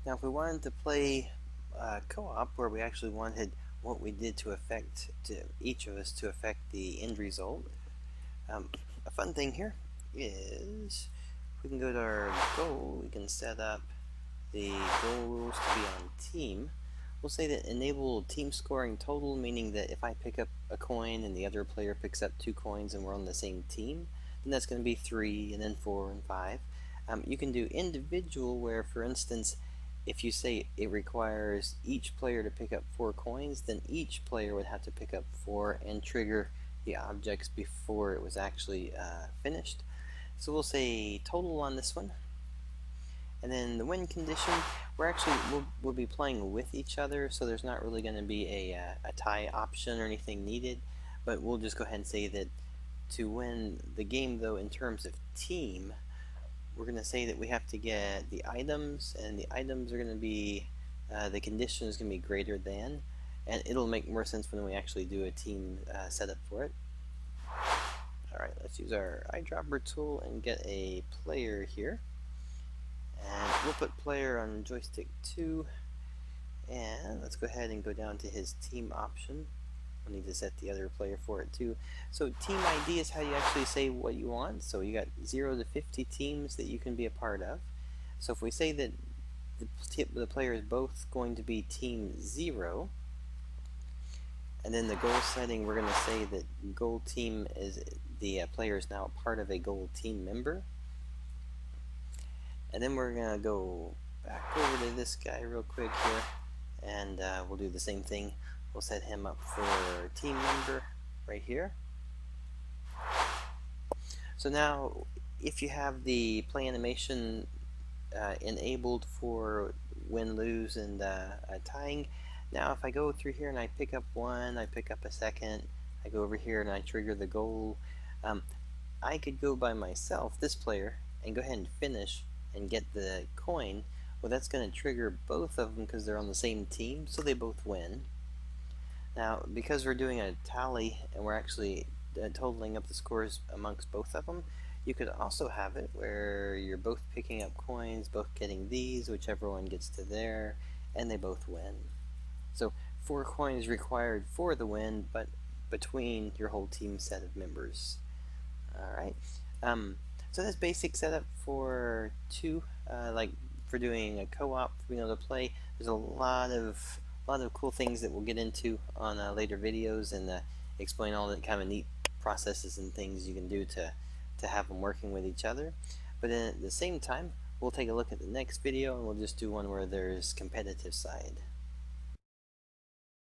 Now if we wanted to play co-op where we actually wanted what we did to affect each of us to affect the end result, a fun thing here is we can go to our goal. We can set up the goal rules to be on team. We'll say that enable team scoring total, meaning that if I pick up a coin and the other player picks up 2 coins and we're on the same team, then that's going to be 3 and then 4 and 5. You can do individual where, for instance, if you say it requires each player to pick up 4 coins, then each player would have to pick up 4 and trigger the objects before it was actually finished. So we'll say total on this one. And then the win condition, we'll be playing with each other, so there's not really going to be a tie option or anything needed, but we'll just go ahead and say that to win the game, though, in terms of team, we're going to say that we have to get the items, and the items are going to be, the condition is going to be greater than, and it'll make more sense when we actually do a team setup for it. Alright, let's use our eyedropper tool and get a player here. And we'll put player on joystick 2, and let's go ahead and go down to his team option. We'll need to set the other player for it too. So team ID is how you actually say what you want. So you got 0 to 50 teams that you can be a part of. So if we say that the player is both going to be team 0, and then the goal setting, we're going to say that goal team is the player is now a part of a goal team member. And then we're going to go back over to this guy real quick here, and we'll do the same thing. We'll set him up for team member right here. So now, if you have the play animation enabled for win, lose, and tying, now if I go through here and I pick up one, I pick up a second, I go over here and I trigger the goal, I could go by myself, this player, and go ahead and finish and get the coin. Well, that's going to trigger both of them because they're on the same team, so they both win. Now, because we're doing a tally and we're actually totaling up the scores amongst both of them, you could also have it where you're both picking up coins, both getting these, whichever one gets to there, and they both win. So 4 coins required for the win, but between your whole team set of members. Alright. So that's basic setup for like for doing a co-op, for being able to play. There's a lot of cool things that we'll get into on later videos, and explain all the kind of neat processes and things you can do to have them working with each other. But then at the same time, we'll take a look at the next video, and we'll just do one where there's competitive side.